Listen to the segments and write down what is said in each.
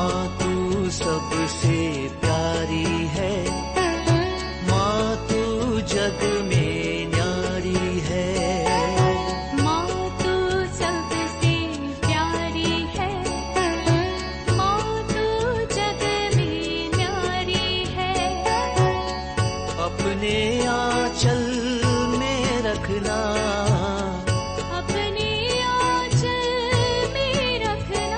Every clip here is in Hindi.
माँ तू सबसे प्यारी है, माँ तू जग में न्यारी है। माँ तू सबसे प्यारी है, माँ तू जग में न्यारी है। अपने आंचल में रखना, अपने आंचल में रखना।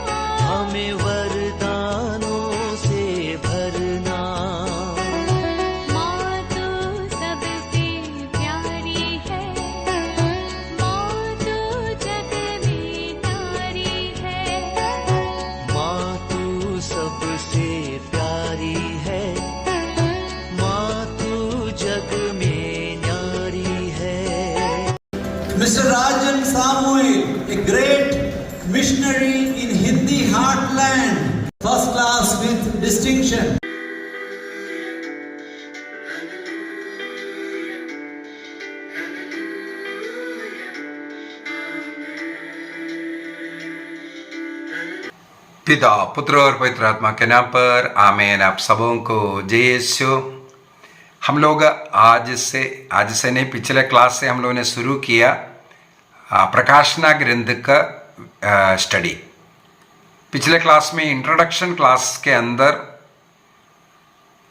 हमें वरदानों से भरना। माँ तू सबसे प्यारी है, माँ तू जग में न्यारी है। माँ तू सबसे प्यारी है, माँ तू जग में न्यारी है। Mr. Rajan Samuel, a great missionary in Hindi heartland, first class with distinction. पिता पुत्र और पवित्र आत्मा के नाम पर आमीन। आप सबों को जय यीशु। हम लोग आज से नहीं, पिछले क्लास से हम लोगों ने शुरू किया प्रकाशना ग्रंथ का स्टडी। पिछले क्लास में इंट्रोडक्शन क्लास के अंदर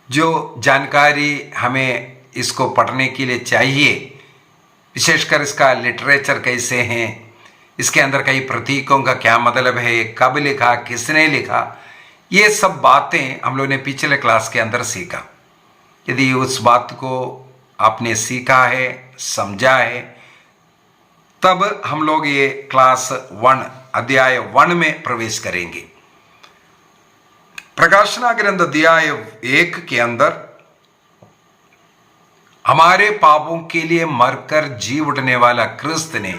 जो जानकारी हमें इसको पढ़ने के लिए चाहिए, विशेषकर इसका लिटरेचर कैसे हैं, इसके अंदर कई प्रतीकों का क्या मतलब है, कब लिखा, किसने लिखा, ये सब बातें हम लोगों ने पिछले क्लास के अंदर सीखा। यदि उस बात को आपने सीखा है, समझा है, तब हम लोग ये क्लास 1 अध्याय 1 में प्रवेश करेंगे। प्रकाशना ग्रंथ अध्याय 1 के अंदर हमारे पापों के लिए मरकर जी उठने वाला क्रिस्त ने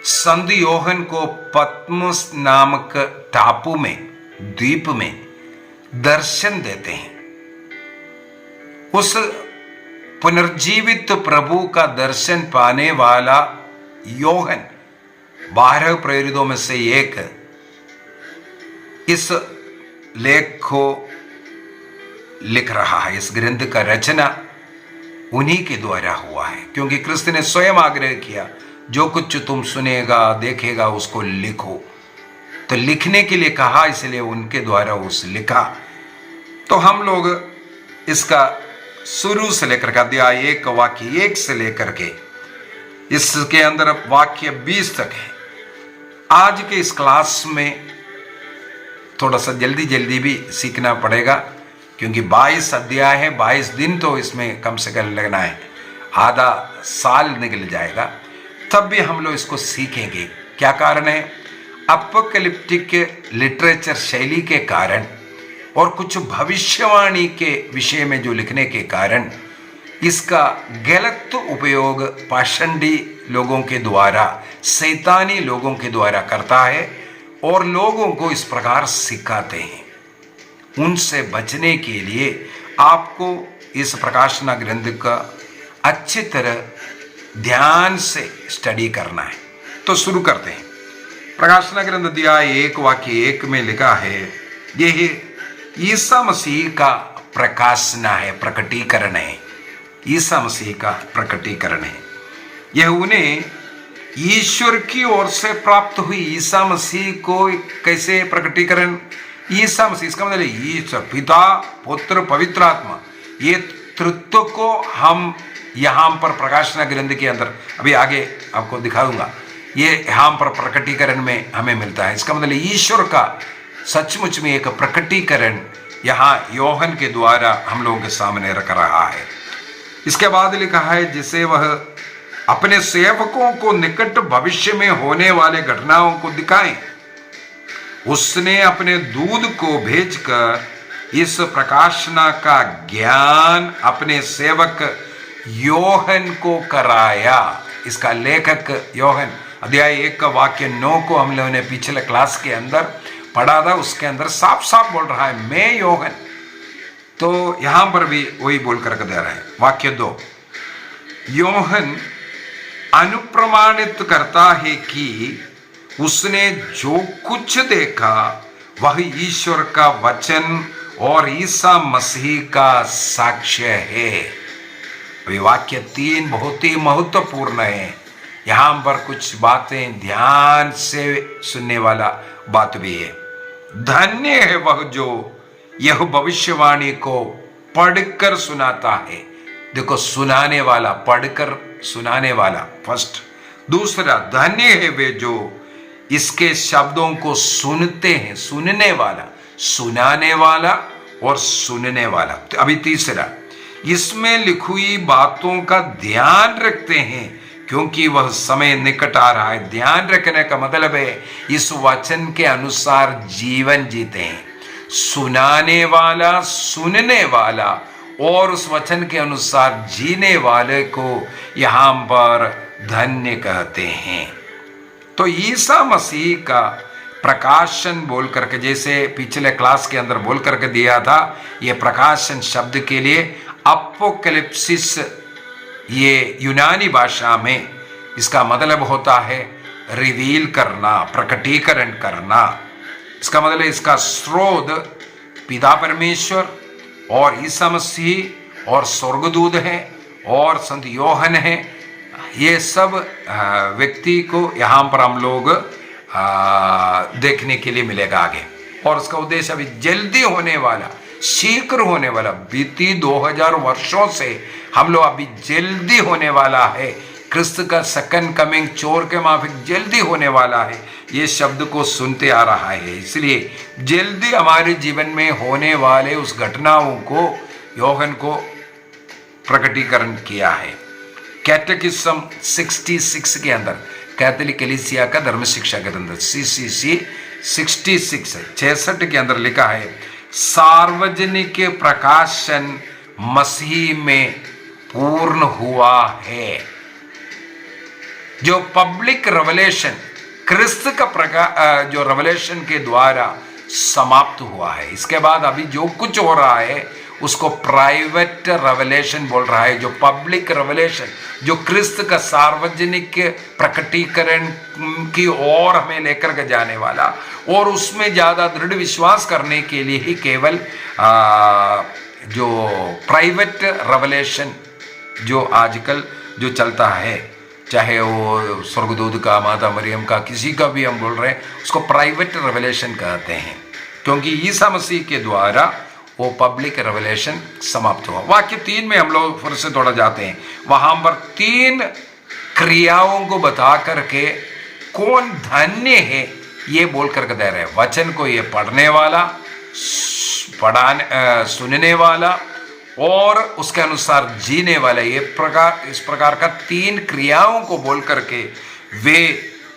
संत योहन को पत्मस नामक टापू में, द्वीप में दर्शन देते हैं। उस पुनर्जीवित प्रभु का दर्शन पाने वाला योहन 12 प्रेरितों में से एक इस लेख को लिख रहा है। इस ग्रंथ का रचना उन्हीं के द्वारा हुआ है, क्योंकि क्रिस्त ने स्वयं आग्रह किया, जो कुछ तुम सुनेगा देखेगा उसको लिखो। तो लिखने के लिए कहा, इसलिए उनके द्वारा उस लिखा। तो हम लोग इसका शुरू से लेकर के अध्याय 1 वाक्य 1 से लेकर के इसके अंदर वाक्य 20 तक है। आज के इस क्लास में थोड़ा सा जल्दी भी सीखना पड़ेगा, क्योंकि 22 अध्याय है, 22 दिन तो इसमें कम से कम लगना है, आधा साल निकल जाएगा, तब भी हम लोग इसको सीखेंगे। क्या कारण है? अपोकलिप्टिक लिटरेचर शैली के कारण और कुछ भविष्यवाणी के विषय में जो लिखने के कारण इसका गलत उपयोग पाषंडी लोगों के द्वारा, शैतानी लोगों के द्वारा करता है और लोगों को इस प्रकार सिखाते हैं। उनसे बचने के लिए आपको इस प्रकाशना ग्रंथ का अच्छी तरह ध्यान से स्टडी करना है। तो शुरू करते हैं। प्रकाशना ग्रंथ अध्याय 1 वाक्य 1 में लिखा है, यह ईसा मसीह का प्रकाशना है, प्रकटीकरण है। ईसा मसीह का प्रकटीकरण है। यह उन्हें ईश्वर की ओर से प्राप्त हुई। ईसा मसीह को कैसे प्रकटीकरण? ईसा मसीह, इसका मतलब ईश्वर पिता, पुत्र, पवित्र आत्मा, ये तृत्व को हम यहाँ पर प्रकाशना ग्रंथ के अंदर अभी आगे आपको दिखाऊंगा, ये यहाँ पर प्रकटीकरण में हमें मिलता है। इसका मतलब ईश्वर का सचमुच में एक प्रकटीकरण यहाँ योहन के द्वारा हम लोगों के सामने रख रहा है। इसके बाद लिखा है, जिसे वह अपने सेवकों को निकट भविष्य में होने वाले घटनाओं को दिखाएं। उसने अपने दूध को भेजकर इस प्रकाशना का ज्ञान अपने सेवक योहन को कराया। इसका लेखक योहन। अध्याय 1 का वाक्य 9 को हम लोगों ने पिछले क्लास के अंदर पढ़ा था। उसके अंदर साफ साफ बोल रहा है, मैं योहन। तो यहां पर भी वही बोल करके दे रहा है। वाक्य 2, योहन अनुप्रमाणित करता है कि उसने जो कुछ देखा वह ईश्वर का वचन और ईसा मसीह का साक्ष्य है। अभी वाक्य 3 बहुत ही महत्वपूर्ण है। यहां पर कुछ बातें ध्यान से सुनने वाला बात भी है। धन्य है वह जो यह भविष्यवाणी को पढ़कर सुनाता है। देखो, सुनाने वाला, पढ़कर सुनाने वाला फर्स्ट। दूसरा, धन्य है वे जो इसके शब्दों को सुनते हैं। सुनने वाला, सुनाने वाला और सुनने वाला। तो अभी तीसरा, इसमें लिखी हुई बातों का ध्यान रखते हैं क्योंकि वह समय निकट आ रहा है। ध्यान रखने का मतलब है इस वचन के अनुसार जीवन जीते हैं। सुनाने वाला, सुनने वाला और उस वचन के अनुसार जीने वाले को यहां पर धन्य कहते हैं। तो ईसा मसीह का प्रकाशन बोल करके, जैसे पिछले क्लास के अंदर बोल करके दिया था, ये प्रकाशन शब्द के लिए अपोकलिप्सिस, ये यूनानी भाषा में इसका मतलब होता है रिवील करना, प्रकटीकरण करना। इसका मतलब इसका स्रोत पिता परमेश्वर और ईसा मसीह और स्वर्गदूत है और संत योहन है। ये सब व्यक्ति को यहाँ पर हम लोग देखने के लिए मिलेगा आगे। और उसका उद्देश्य अभी जल्दी होने वाला, शीघ्र होने वाला, बीती 2000 वर्षों से हम लोग अभी जल्दी होने वाला है, क्रिस्त का सेकंड कमिंग, चोर के माफिक जल्दी होने वाला है, ये शब्द को सुनते आ रहा है। इसलिए जल्दी हमारे जीवन में होने वाले उस घटनाओं को योहन को प्रकटीकरण किया है। कैटेकिज्म 66 के अंदर, कैथोलिक कलीसिया का धर्म शिक्षा के अंदर CCC 66 के अंदर लिखा है, सार्वजनिक प्रकाशन मसीह में पूर्ण हुआ है। जो पब्लिक रेवलेशन, क्रिस्त का जो रेवलेशन के द्वारा समाप्त हुआ है। इसके बाद अभी जो कुछ हो रहा है उसको प्राइवेट रेवलेशन बोल रहा है। जो पब्लिक रेवलेशन, जो क्रिस्त का सार्वजनिक प्रकटीकरण की ओर हमें लेकर के जाने वाला, और उसमें ज़्यादा दृढ़ विश्वास करने के लिए ही केवल जो प्राइवेट रेवलेशन जो आजकल जो चलता है, चाहे वो स्वर्गदूत का, माता मरियम का, किसी का भी हम बोल रहे हैं, उसको प्राइवेट रेवलेशन कहते हैं, क्योंकि ईसा मसीह के द्वारा वो पब्लिक रेवलेशन समाप्त हुआ। वाक्य 3 में हम लोग फिर से थोड़ा जाते हैं। वहां पर 3 क्रियाओं को बता करके कौन धन्य है ये बोल करके दे रहे हैं। वचन को ये पढ़ने वाला, सुनने वाला और उसके अनुसार जीने वाला, ये इस प्रकार का 3 क्रियाओं को बोल करके वे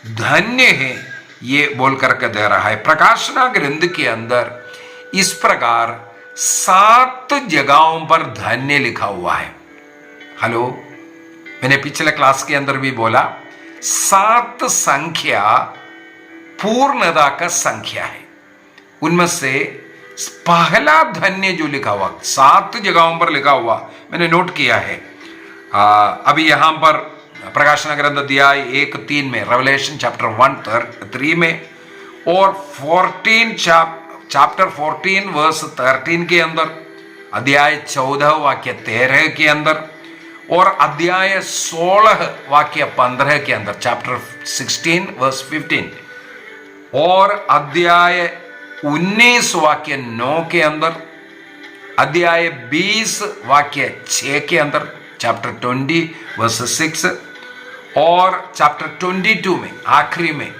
धन्य हैं ये बोल करके दे रहा है। प्रकाशना ग्रंथ के अंदर इस प्रकार 7 जगहों पर धन्य लिखा हुआ है। हेलो, मैंने पिछले क्लास के अंदर भी बोला 7 संख्या पूर्णता का संख्या है। उनमें से पहला धन्य जो लिखा हुआ 7 जगहों पर लिखा हुआ मैंने नोट किया है। अभी यहां पर प्रकाशन ग्रंथ अध्याय 1:3 में, रेवलेशन चैप्टर 1:3 में, और चैप्टर 14 वर्स 13 के अंदर, अध्याय 14 वाक्य 13 के अंदर, और अध्याय 16 वाक्य 15 के अंदर, चैप्टर 16 वर्स 15, और अध्याय 19 वाक्य 9 के अंदर, अध्याय 20 वाक्य 6 के अंदर, चैप्टर 20 वर्स 6, और चैप्टर 22 में आखिरी में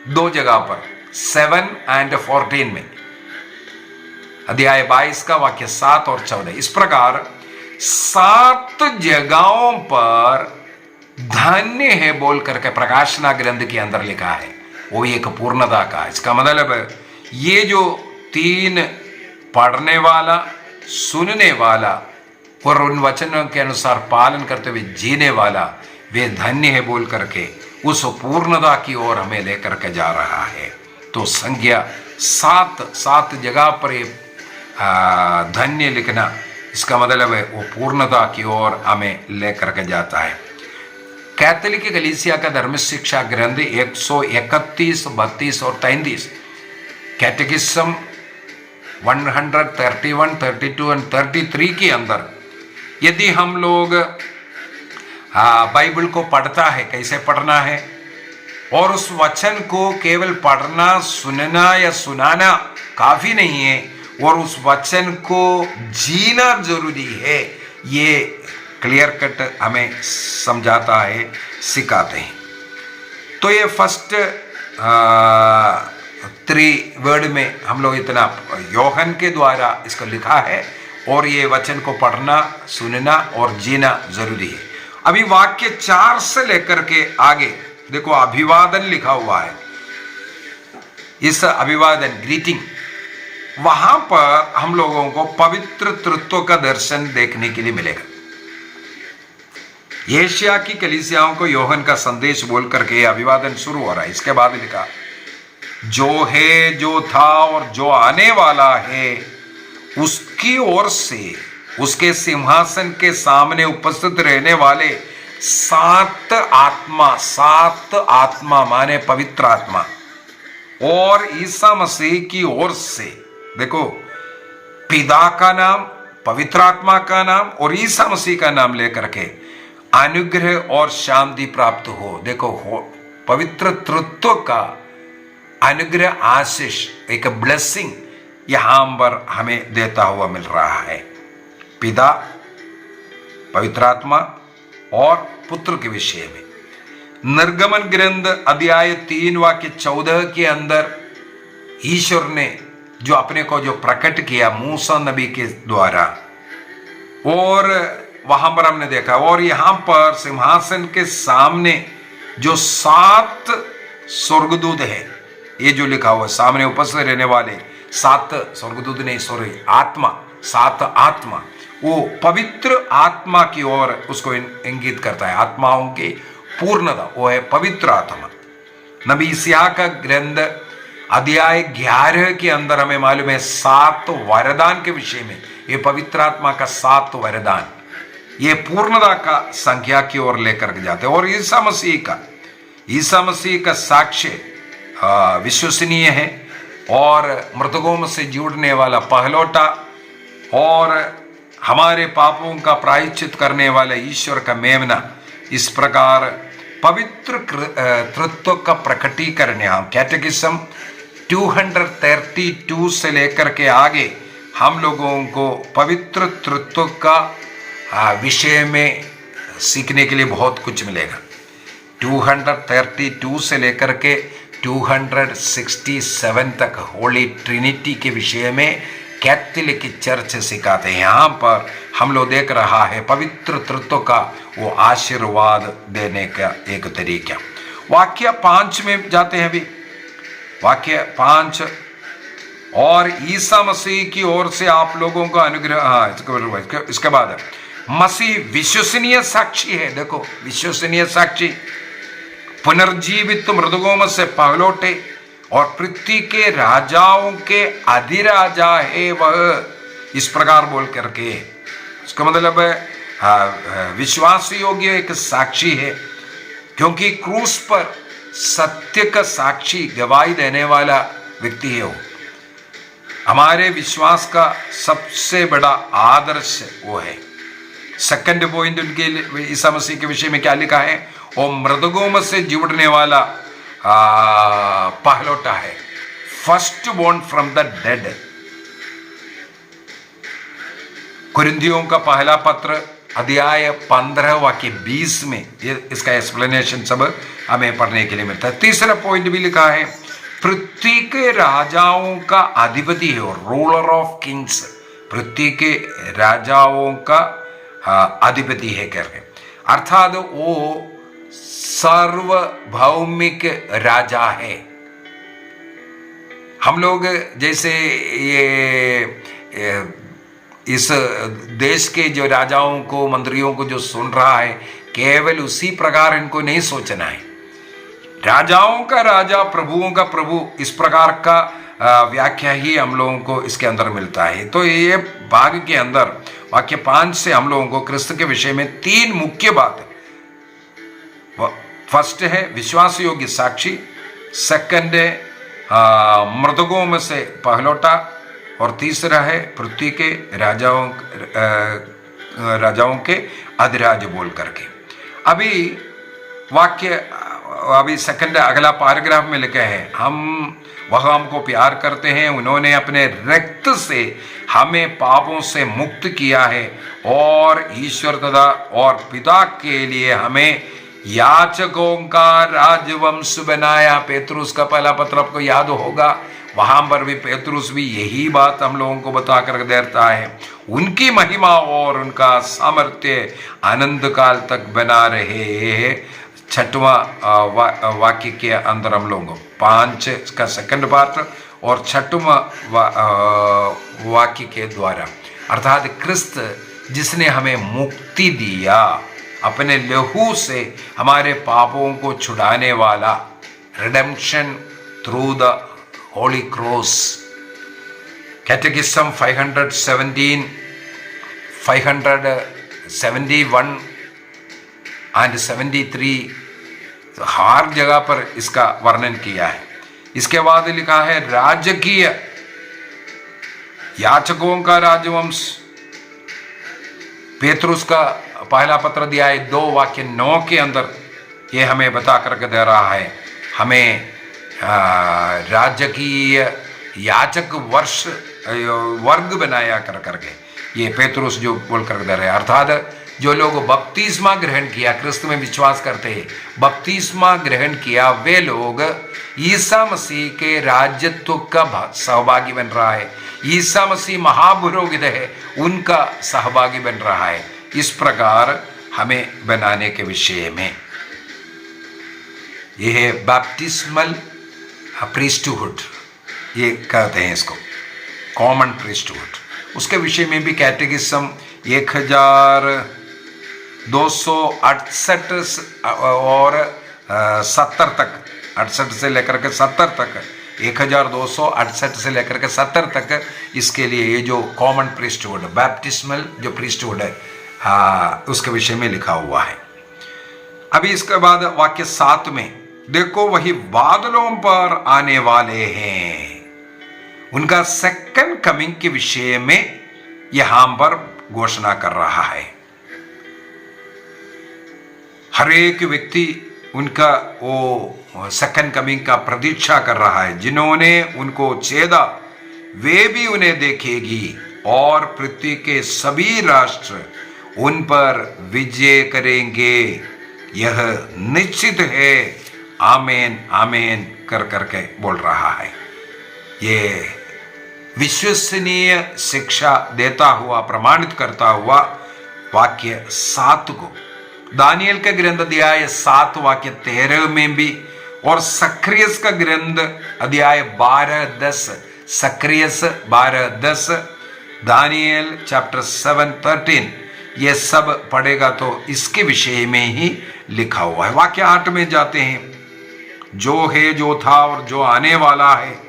2 जगह पर 7 और 14 में, अध्याय 22 का वाक्य 7 और 14। इस प्रकार 7 जगहों पर धन्य है बोल करके प्रकाशना ग्रंथ के अंदर लिखा है। वो एक पूर्णता का। इसका मतलब ये जो 3 पढ़ने वाला, सुनने वाला और उन वचनों के अनुसार पालन करते हुए जीने वाला, वे धन्य है बोल करके उस पूर्णता की ओर हमें लेकर के जा रहा है। तो संज्ञा 7 जगह पर धन्य लिखना, इसका मतलब है वो पूर्णता की ओर हमें लेकर के जाता है। कैथोलिक कलीसिया का धर्म शिक्षा ग्रंथ 131, 32 और 33, कैटेकिज्म 131, 32 एंड 33 के अंदर यदि हम लोग बाइबल को पढ़ता है, कैसे पढ़ना है, और उस वचन को केवल पढ़ना, सुनना या सुनाना काफी नहीं है, और उस वचन को जीना जरूरी है, ये क्लियर कट हमें समझाता है, सिखाते हैं। तो ये फर्स्ट 3 वर्ड में हम लोग इतना यूहन्ना के द्वारा इसको लिखा है, और ये वचन को पढ़ना, सुनना और जीना जरूरी है। अभी वाक्य 4 से लेकर के आगे देखो अभिवादन लिखा हुआ है। इस अभिवादन ग्रीटिंग, वहां पर हम लोगों को पवित्र तृत्व का दर्शन देखने के लिए मिलेगा। एशिया की कलीसियाओं को यूहन्ना का संदेश बोल करके अभिवादन शुरू हो रहा है। इसके बाद लिखा, जो है, जो था और जो आने वाला है, उसकी ओर से उसके सिंहासन के सामने उपस्थित रहने वाले 7 आत्मा माने पवित्र आत्मा, और ईसा मसीह की ओर से, देखो पिता का नाम, पवित्र आत्मा का नाम और ईसा मसीह का नाम लेकर के अनुग्रह और शांति प्राप्त हो। देखो पवित्र तृत्व का अनुग्रह, आशीष, एक ब्लेसिंग यहां पर हमें देता हुआ मिल रहा है। पिता, पवित्र आत्मा और पुत्र के विषय में निर्गमन ग्रंथ अध्याय 3 वाक्य 14 के अंदर ईश्वर ने जो अपने को जो प्रकट किया मूसा नबी के द्वारा, और वहां पर हमने देखा, और यहां पर सिंहासन के सामने जो 7 स्वर्गदूत है, ये जो लिखा हुआ सामने उपस्थित रहने वाले 7 स्वर्गदूत नहीं, सॉरी आत्मा, 7 आत्मा, वो पवित्र आत्मा की ओर उसको इंगित करता है। आत्माओं की पूर्णता वो है पवित्र आत्मा। नबी इस्याह का ग्रंथ अध्याय 11 के अंदर हमें मालूम है 7 वरदान के विषय में, ये पवित्र आत्मा का 7 वरदान, ये पूर्णता का संख्या की ओर लेकर के जाते हैं। और ईसा मसीह का साक्ष्य विश्वसनीय है, और मृतकों में से जुड़ने वाला पहलौटा, और हमारे पापों का प्रायश्चित करने वाला ईश्वर का मेमना, इस प्रकार पवित्र तृत्व का प्रकटीकरण यहाँ कैटेकिज्म 232 से लेकर के आगे हम लोगों को पवित्र तृत्व का विषय में सीखने के लिए बहुत कुछ मिलेगा। 232 से लेकर के 267 तक होली ट्रिनिटी के विषय में कैथोलिक चर्च सिखाते हैं। यहाँ पर हम लोग देख रहा है पवित्र तृत्व का वो आशीर्वाद देने का एक तरीका। वाक्य 5 में जाते हैं अभी। वाक्य 5, और ईसा मसीह की ओर से आप लोगों का अनुग्रह, इसके बाद मसीह विश्वसनीय साक्षी है। देखो विश्वसनीय साक्षी, पुनर्जीवित मृतकों में से पहलौटे और पृथ्वी के राजाओं के अधिराजा है वह, इस प्रकार बोल करके इसका मतलब है विश्वास योग्य एक साक्षी है, क्योंकि क्रूस पर सत्य का साक्षी गवाही देने वाला व्यक्ति है वो। हमारे विश्वास का सबसे बड़ा आदर्श वो है। सेकंड पॉइंट उनके ईसा मसीह के विषय में क्या लिखा है, और मृतकों में से जुड़ने वाला पहलौटा है, first born from the dead. कुरिन्थियों का पहला पत्र अध्याय 15 वाक्य 20 में इसका एक्सप्लेनेशन सब हमें पढ़ने के लिए मिलता है। तीसरा पॉइंट भी लिखा है, पृथ्वी के राजाओं का अधिपति है और रूलर ऑफ किंग्स, पृथ्वी के राजाओं का अधिपति है करके, अर्थात वो सार्वभौमिक राजा है। हम लोग जैसे ये इस देश के जो राजाओं को, मंत्रियों को जो सुन रहा है, केवल उसी प्रकार इनको नहीं सोचना है। राजाओं का राजा, प्रभुओं का प्रभु, इस प्रकार का व्याख्या ही हम लोगों को इसके अंदर मिलता है। तो ये भाग के अंदर वाक्य 5 से हम लोगों को क्रिस्त के विषय में 3 मुख्य बातें, फर्स्ट है विश्वास योग्य साक्षी, सेकंड है मृतकों में से पहलौटा, और तीसरा है पृथ्वी के राजाओं के अधिराज बोल करके। अभी वाक्य अभी सेकंड अगला पैराग्राफ में लिखे हैं, वह हमको प्यार करते हैं, उन्होंने अपने रक्त से हमें पापों से मुक्त किया है और ईश्वर तथा और पिता के लिए हमें याचकों का राजवंश बनाया। पेतरुस का पहला पत्र आपको याद होगा, वहां पर भी पेतरुस भी यही बात हम लोगों को बता कर देता है। उनकी महिमा और उनका सामर्थ्य अनंत काल तक बना रहे। छठवां वाक्य के अंदर हम लोगों को 5 का सेकंड पार्ट और छठवां वाक्य के द्वारा, अर्थात क्रिस्त जिसने हमें मुक्ति दिया, अपने लहू से हमारे पापों को छुड़ाने वाला, redemption through the holy cross. Catechism 517, 571 and 73 हर जगह पर इसका वर्णन किया है। इसके बाद लिखा है राजकीय याचकों का राजवंश। पेतरुस का पहला पत्र दिया है 2 वाक्य 9 के अंदर ये हमें बता करके दे रहा है, हमें राजकीय याचक वर्ग बनाया कर करके ये पेतरुस जो बोल कर दे रहे हैं। अर्थात जो लोग बपतिस्मा ग्रहण किया, क्रिस्त में विश्वास करते हैं, बपतिस्मा ग्रहण किया, वे लोग ईसा मसीह के राज्यत्व का सहभागी बन रहा है। ईसा मसीह महापुरोहित है, उनका सहभागी बन रहा है। इस प्रकार हमें बनाने के विषय में यह है बैप्टिस्मल प्रीस्टहुड, ये कहते हैं इसको, कॉमन प्रीस्टहुड। उसके विषय में भी कैटेकिज्म 1268 और 70 तक, 68 से लेकर के 70 तक, 1268 से लेकर के 70 तक इसके लिए ये जो कॉमन प्रीस्टहुड, बैप्टिस्मल जो प्रीस्टहुड है, उसके विषय में लिखा हुआ है। अभी इसके बाद वाक्य 7 में देखो वही बादलों पर आने वाले हैं, उनका सेकंड कमिंग के विषय में यहां पर घोषणा कर रहा है। हर एक व्यक्ति उनका वो सेकंड कमिंग का प्रतीक्षा कर रहा है। जिन्होंने उनको छेदा वे भी उन्हें देखेगी और पृथ्वी के सभी राष्ट्र उन पर विजय करेंगे, यह निश्चित है। आमेन आमेन कर करके बोल रहा है। ये विश्वसनीय शिक्षा देता हुआ, प्रमाणित करता हुआ वाक्य 7 को दानियल का ग्रंथ अध्याय 7 वाक्य 13 में भी, और सक्रियस का ग्रंथ अध्याय 12-10, सक्रियस 12-10, दानियल चैप्टर 7-13, ये सब पढ़ेगा तो इसके विषय में ही लिखा हुआ है। वाक्य 8 में जाते हैं, जो है, जो था और जो आने वाला है,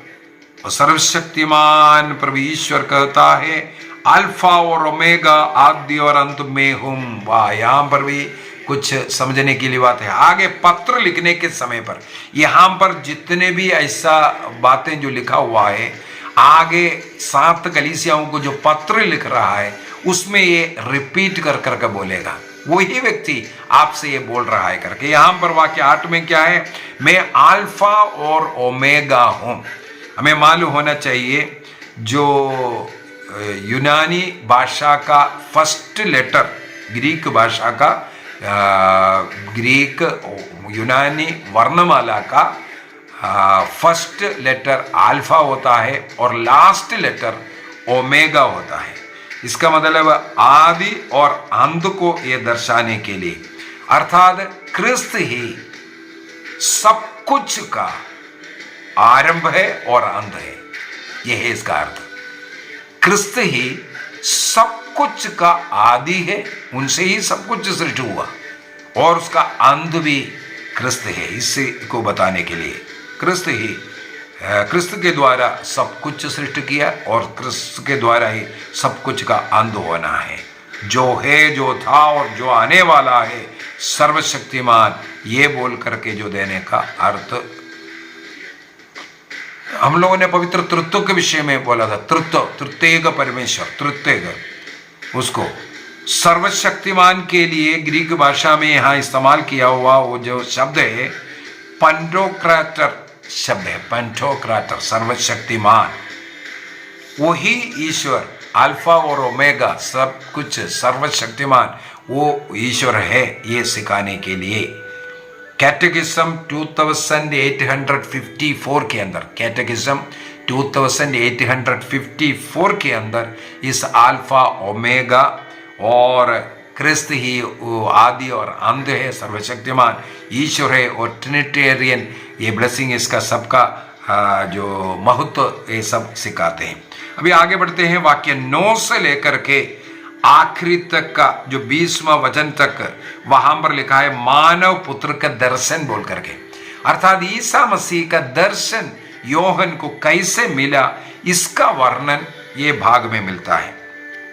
और सर्वशक्तिमान प्रभु ईश्वर कहता है, अल्फा और ओमेगा, आदि और अंत में हूं। वाह, यहां पर भी कुछ समझने के लिए बात है। आगे पत्र लिखने के समय पर यहां पर जितने भी ऐसा बातें जो लिखा हुआ है, आगे 7 कलीसियाओं को जो पत्र लिख रहा है उसमें ये रिपीट कर करके बोलेगा, वही व्यक्ति आपसे ये बोल रहा है करके। यहां पर वाक्य 8 में क्या है, मैं अल्फा और ओमेगा हूं। हमें मालूम होना चाहिए जो यूनानी भाषा का फर्स्ट लेटर, ग्रीक भाषा का ग्रीक यूनानी वर्णमाला का फर्स्ट लेटर अल्फा होता है और लास्ट लेटर ओमेगा होता है। इसका मतलब आदि और अंत को यह दर्शाने के लिए, अर्थात क्रिस्त ही सब कुछ का आरंभ है और अंत है। यह है इसका अर्थ। क्रिस्त ही सब कुछ का आदि है, उनसे ही सब कुछ सृष्टि हुआ, और उसका अंत भी क्रिस्त है। इसी को बताने के लिए क्रिस्त के द्वारा सब कुछ सृष्टि किया और क्रिस्त के द्वारा ही सब कुछ का अंत होना है। जो है, जो था और जो आने वाला है, सर्वशक्तिमान, ये बोल करके जो देने का अर्थ हम लोगों ने पवित्र तृत्व के विषय में बोला था, तृत्वेक परमेश्वर, तृत्वेक, उसको सर्वशक्तिमान के लिए ग्रीक भाषा में यहाँ इस्तेमाल किया हुआ वो जो शब्द है पेंटोक्राटर शब्द है, पेंटोक्राटर, सर्वशक्तिमान। वही ईश्वर अल्फा और ओमेगा सब कुछ सर्वशक्तिमान वो ईश्वर है, ये सिखाने के लिए कैटेकिज्म 2854 के अंदर, कैटेकिज्म 2854 के अंदर इस अल्फा ओमेगा और क्रिस्त ही आदि और अंत है, सर्वशक्तिमान ईश्वर है और ट्रिनिटेरियन ये ब्लेसिंग इसका सबका जो महत्व ये सब सिखाते हैं। अभी आगे बढ़ते हैं, वाक्य 9 से लेकर के आखिरी तक का जो 20वां वचन तक, वहां पर लिखा है मानव पुत्र का दर्शन बोल करके, अर्थात ईसा मसीह का दर्शन योहन को कैसे मिला इसका वर्णन ये भाग में मिलता है।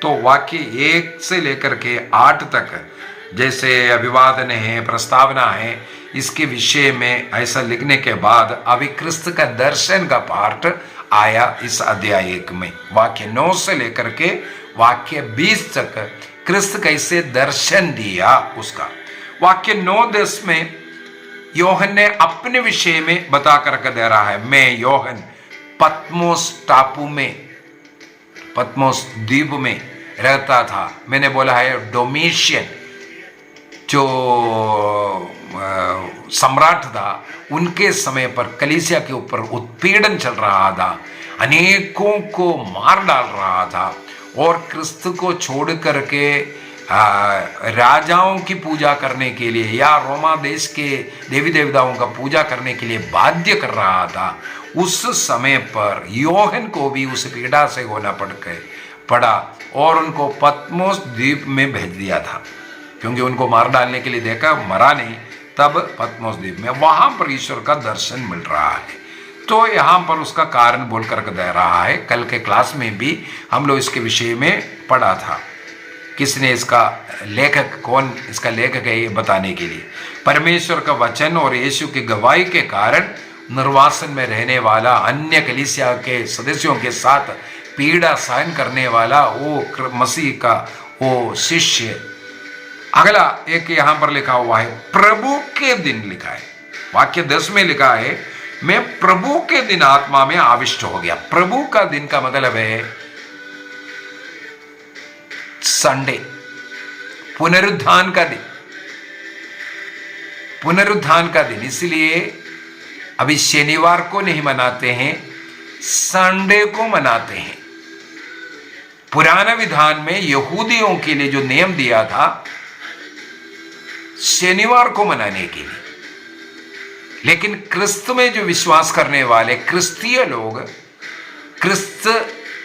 तो वाक्य 1 से लेकर के 8 तक जैसे अभिवादन है, प्रस्तावना है, इसके विषय में ऐसा लिखने के बाद अभी क्रिस्त का दर्शन का पार्ट आया इस अध्याय 1 में। वाक्य 9 से लेकर के वाक्य 20 तक क्रिस्त कैसे दर्शन दिया उसका। वाक्य 9-10 में योहन ने अपने विषय में बता करके दे रहा है, मैं योहन पत्मोस टापू में, पत्मोस द्वीप में रहता था। मैंने बोला है डोमिशियन जो सम्राट था, उनके समय पर कलीसिया के ऊपर उत्पीड़न चल रहा था, अनेकों को मार डाल रहा था और क्रिस्त को छोड़ करके राजाओं की पूजा करने के लिए या रोमा देश के देवी देवताओं का पूजा करने के लिए बाध्य कर रहा था। उस समय पर योहन को भी उस पीड़ा से होना पड़ा और उनको पत्मोस द्वीप में भेज दिया था, क्योंकि उनको मार डालने के लिए देखा, मरा नहीं, तब पत्मोस द्वीप में वहां पर ईश्वर का दर्शन मिल रहा है। तो यहाँ पर उसका कारण बोल कर दे रहा है। कल के क्लास में भी हम लोग इसके विषय में पढ़ा था, किसने इसका लेखक, कौन इसका लेखक है ये बताने के लिए। परमेश्वर का वचन और यीशु की गवाही के कारण निर्वासन में रहने वाला, अन्य कलीसिया के सदस्यों के साथ पीड़ा सहन करने वाला वो मसीह का वो शिष्य। अगला एक यहां पर लिखा हुआ है प्रभु के दिन, लिखा है वाक्य 10 में लिखा है मैं प्रभु के दिन आत्मा में आविष्ट हो गया। प्रभु का दिन का मतलब है संडे, पुनरुत्थान का दिन, पुनरुत्थान का दिन। इसलिए अभी शनिवार को नहीं मनाते हैं, संडे को मनाते हैं। पुराना विधान में यहूदियों के लिए जो नियम दिया था शनिवार को मनाने के लिए, लेकिन क्रिस्त में जो विश्वास करने वाले क्रिस्तीय लोग, क्रिस्त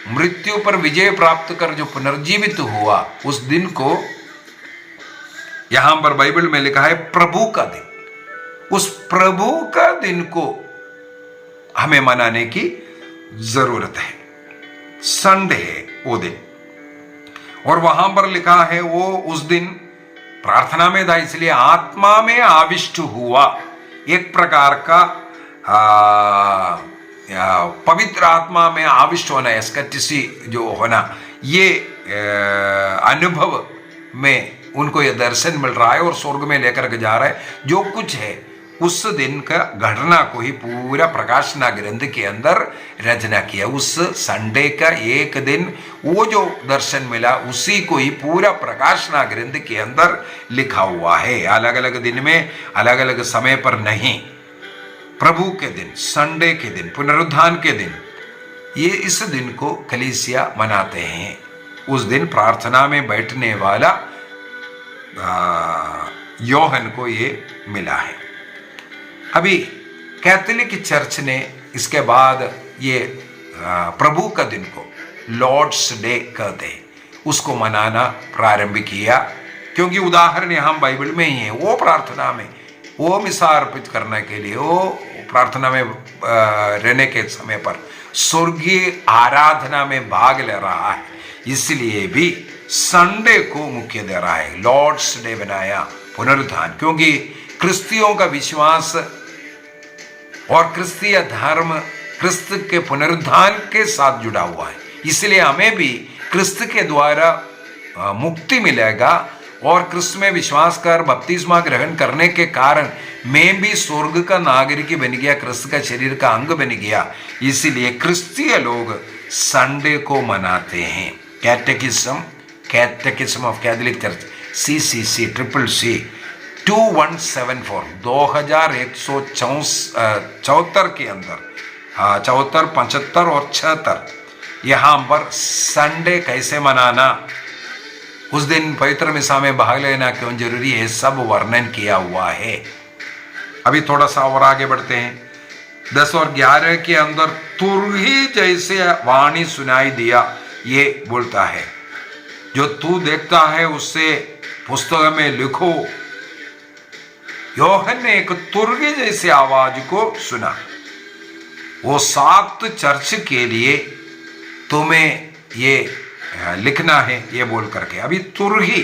मृत्यु पर विजय प्राप्त कर जो पुनर्जीवित हुआ, उस दिन को यहां पर बाइबल में लिखा है प्रभु का दिन। उस प्रभु का दिन को हमें मनाने की जरूरत है। संडे है वो दिन, और वहां पर लिखा है वो उस दिन प्रार्थना में था, इसलिए आत्मा में आविष्ट हुआ। एक प्रकार का पवित्र आत्मा में आविष्ट होना, एस्कटिसी जो होना, ये अनुभव में उनको ये दर्शन मिल रहा है और स्वर्ग में लेकर के जा रहा है। जो कुछ है उस दिन का घटना को ही पूरा प्रकाशना ग्रंथ के अंदर रचना किया। उस संडे का एक दिन वो जो दर्शन मिला उसी को ही पूरा प्रकाशना ग्रंथ के अंदर लिखा हुआ है, अलग अलग दिन में, अलग अलग समय पर नहीं। प्रभु के दिन, संडे के दिन, पुनरुत्थान के दिन, ये इस दिन को कलीसिया मनाते हैं। उस दिन प्रार्थना में बैठने वाला योहन को ये मिला है। अभी कैथोलिक चर्च ने इसके बाद ये प्रभु का दिन को लॉर्ड्स डे कहते हैं, उसको मनाना प्रारंभ किया, क्योंकि उदाहरण यहाँ बाइबल में ही है। वो प्रार्थना में, वो मिसा अर्पित करने के लिए, वो प्रार्थना में रहने के समय पर स्वर्गीय आराधना में भाग ले रहा है, इसलिए भी संडे को मुख्य दे रहा है, लॉर्ड्स डे बनाया, पुनरुत्थान। क्योंकि क्रिस्तियों का विश्वास और क्रिस्तीय धर्म क्रिस्त के पुनरुत्थान के साथ जुड़ा हुआ है। इसलिए हमें भी क्रिस्त के द्वारा मुक्ति मिलेगा और क्रिस्त में विश्वास कर बपतिस्मा ग्रहण करने के कारण मैं भी स्वर्ग का नागरिक बन गया, क्रिस्त का शरीर का अंग बन गया। इसीलिए क्रिस्तीय लोग संडे को मनाते हैं। कैटेकिज्म ऑफ कैथोलिक चर्च CCC 2174 2174 के अंदर 74, 75 और 76 यहाँ पर संडे कैसे मनाना, उस दिन पवित्र मिसा में भाग लेना क्यों जरूरी है, सब वर्णन किया हुआ है। अभी थोड़ा सा और आगे बढ़ते हैं। 10 और 11 के अंदर तुरही जैसे वाणी सुनाई दिया, ये बोलता है जो तू देखता है उससे पुस्तक में लिखो। योहन ने एक तुरही जैसे आवाज को सुना, वो 7 चर्च के लिए तुम्हें ये लिखना है, ये बोल करके। अभी तुरही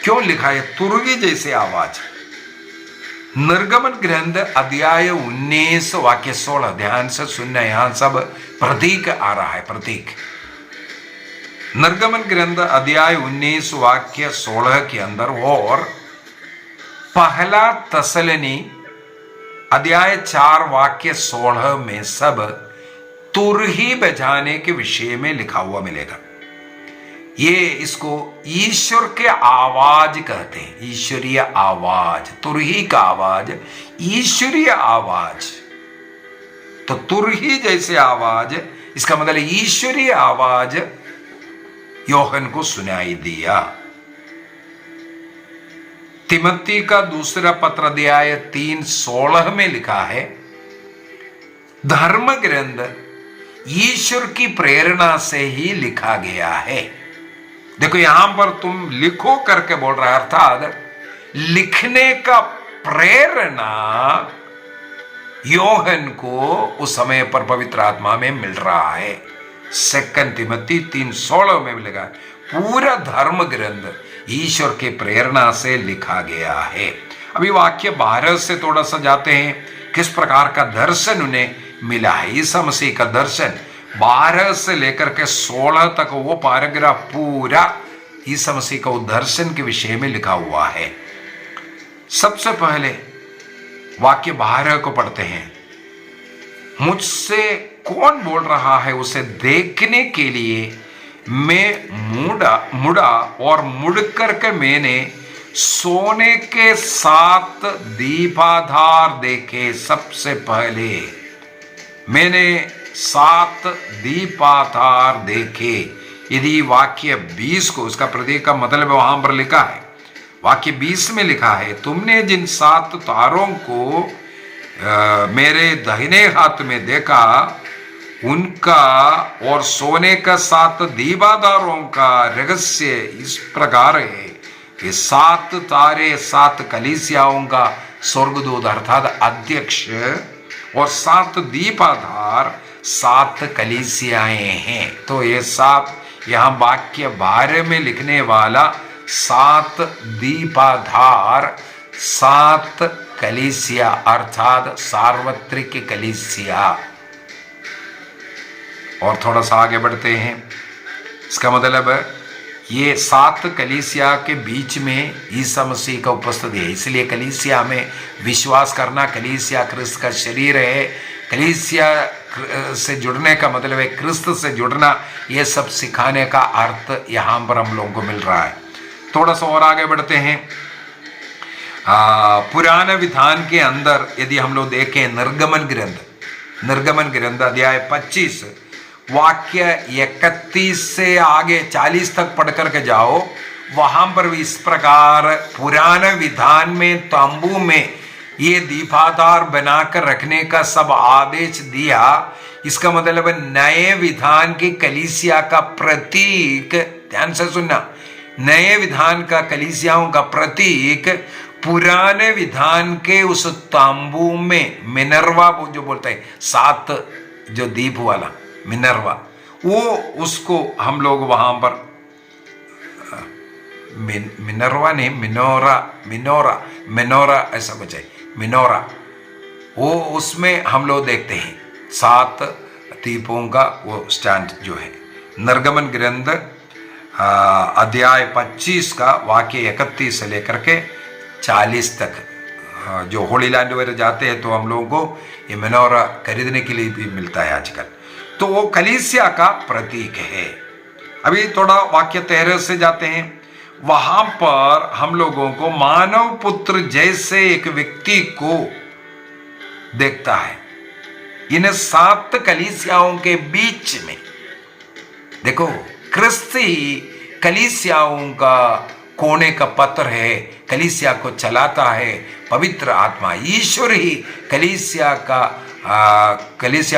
क्यों लिखा है, तुरही जैसे आवाज। निर्गमन ग्रंथ अध्याय 19 वाक्य 16, ध्यान से सुनना, यहां सब प्रतीक आ रहा है, प्रतीक। निर्गमन ग्रंथ अध्याय 19 वाक्य 16 के अंदर और पहला तसलनी अध्याय 4 वाक्य 16 में सब तुरही बजाने के विषय में लिखा हुआ मिलेगा। ये इसको ईश्वर के आवाज कहते हैं, ईश्वरीय आवाज। तुरही का आवाज ईश्वरीय आवाज, तो तुरही जैसे आवाज, इसका मतलब ईश्वरीय आवाज योहन को सुनाई दिया। तिमोथी का दूसरा पत्र अध्याय 3:16 में लिखा है, धर्म ग्रंथ ईश्वर की प्रेरणा से ही लिखा गया है। देखो यहां पर तुम लिखो करके बोल रहा है, अर्थात लिखने का प्रेरणा योहन को उस समय पर पवित्र आत्मा में मिल रहा है। 2 तिमोथी 3:16 में मिलेगा, पूरा धर्म ग्रंथ ईश्वर के प्रेरणा से लिखा गया है। अभी वाक्य 12 से थोड़ा सा जाते हैं, किस प्रकार का दर्शन उन्हें मिला है। ईसा मसीह का दर्शन 12 से लेकर के 16 तक वो पैराग्राफ पूरा ईसा मसीह का दर्शन के विषय में लिखा हुआ है। सबसे पहले वाक्य 12 को पढ़ते हैं। मुझसे कौन बोल रहा है उसे देखने के लिए मैं मुड़ा और मुड़ करके मैंने सोने के 7 दीपाधार देखे। सबसे पहले मैंने 7 दीपाधार देखे। यदि वाक्य 20 को, उसका प्रतीक का मतलब वहां पर लिखा है, वाक्य 20 में लिखा है, तुमने जिन 7 तारों को मेरे दाहिने हाथ में देखा उनका और सोने का 7 दीपाधारों का रहस्य इस प्रकार है कि 7 तारे 7 कलीसियाओं का स्वर्गदूत अर्थात अध्यक्ष और 7 दीपाधार 7 कलीसियाएं हैं। तो ये 7 यहाँ वाक्य 12 में लिखने वाला 7 दीपाधार 7 कलीसिया अर्थात सार्वत्रिक कलीसिया। और थोड़ा सा आगे बढ़ते हैं, इसका मतलब ये 7 कलीसिया के बीच में ईसा मसीह का उपस्थिति है। इसलिए कलीसिया में विश्वास करना, कलीसिया क्रिस्त का शरीर है, कलीसिया से जुड़ने का मतलब है क्रिस्त से जुड़ना, ये सब सिखाने का अर्थ यहाँ पर हम लोगों को मिल रहा है। थोड़ा सा और आगे बढ़ते हैं। पुराने विधान के अंदर यदि हम लोग देखें निर्गमन ग्रंथ अध्याय 25 वाक्य 31 से आगे 40 तक पढ़ करके जाओ, वहां पर भी इस प्रकार पुराने विधान में तंबू में ये दीपाधार बनाकर रखने का सब आदेश दिया। इसका मतलब नए विधान की कलीसिया का प्रतीक, ध्यान से सुनना, नए विधान का कलीसियाओं का प्रतीक पुराने विधान के उस तांबू में मिनर्वा जो बोलते हैं 7 जो दीप वाला मिनर्वा, वो उसको हम लोग वहां पर मिनर्वा नहीं मिनोरा ऐसा कुछ है, मिनोरा, वो उसमें हम लोग देखते हैं 7 दीपों का वो स्टैंड जो है। निर्गमन ग्रंथ अध्याय 25 का वाक्य 31 से लेकर के 40 तक। जो होली लैंड वगैरह जाते हैं तो हम लोगों को ये मेनोरा खरीदने के लिए भी मिलता है आजकल। तो वो कलीसिया का प्रतीक है। अभी थोड़ा वाक्य 13 से जाते हैं। वहां पर हम लोगों को मानव पुत्र जैसे एक व्यक्ति को देखता है। इन 7 कलीसियाओं के बीच में देखो, क्रिस्त ही कलीसियाओं का कोने का पत्र है, कलीसिया को चलाता है पवित्र आत्मा। ईश्वर ही कलीसिया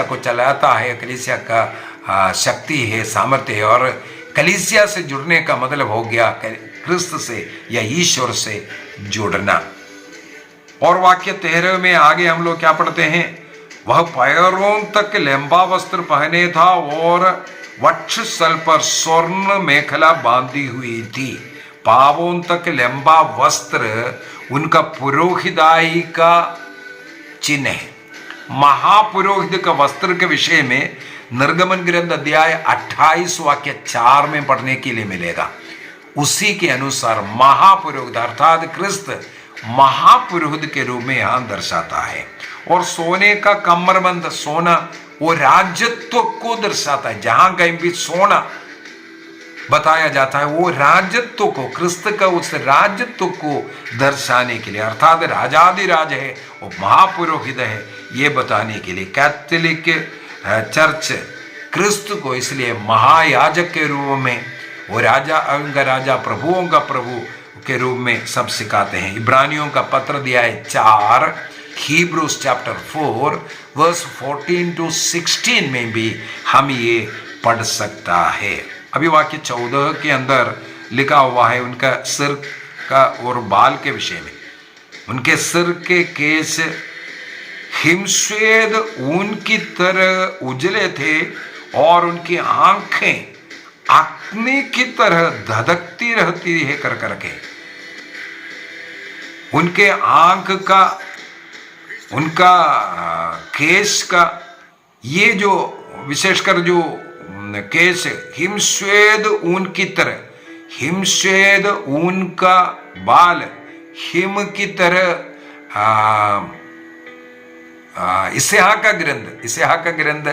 को चलाता है, कलीसिया का शक्ति है, सामर्थ्य है। और कलीसिया से जुड़ने का मतलब हो गया क्रिस्त से या ईश्वर से जुड़ना। और वाक्य 13 में आगे हम लोग क्या पढ़ते हैं? वह पैरों तक लंबा वस्त्र पहने था और वक्षस्थल पर स्वर्ण मेखला बांधी हुई थी। पावों तक लंबा वस्त्र उनका पुरोहिताई का चिन्ह है। महापुरोहित का वस्त्र के विषय में निर्गमन ग्रंथ अध्याय 28 वाक्य 4 में पढ़ने के लिए मिलेगा। उसी के अनुसार महापुरोहित अर्थात क्रिस्त महापुरोहित के रूप में यहां दर्शाता है। और सोने का कमरबंद, सोना वो राजत्व को दर्शाता है। जहां कहीं भी सोना बताया जाता है वो राजत्व को, क्रिस्त का उस राजत्व को दर्शाने के लिए, अर्थात राजाधिराज है, वो महापुरोहित है, ये बताने के लिए कैथोलिक चर्च क्रिस्त को इसलिए महायाजक के रूप में, वो राजा प्रभुओं का प्रभु के रूप में सब सिखाते हैं। इब्रानियों का पत्र दिया है 4, हीब्रूस चैप्टर 4 वर्स 14 to 16 में भी हम ये पढ़ सकता है। अभी वाक्य 14 के अंदर लिखा हुआ है उनका सिर का और बाल के विषय में। उनके सिर के केश हिमश्वेत ऊन की तरह उजले थे और उनकी आंखें अग्नि की तरह धधकती रहती है कर करके। उनके आंख का, उनका केश का, ये जो विशेषकर जो केश हिमश्वेत ऊन की तरह, हिमश्वेत ऊन का बाल हिम की तरह। इसहाक का ग्रंथ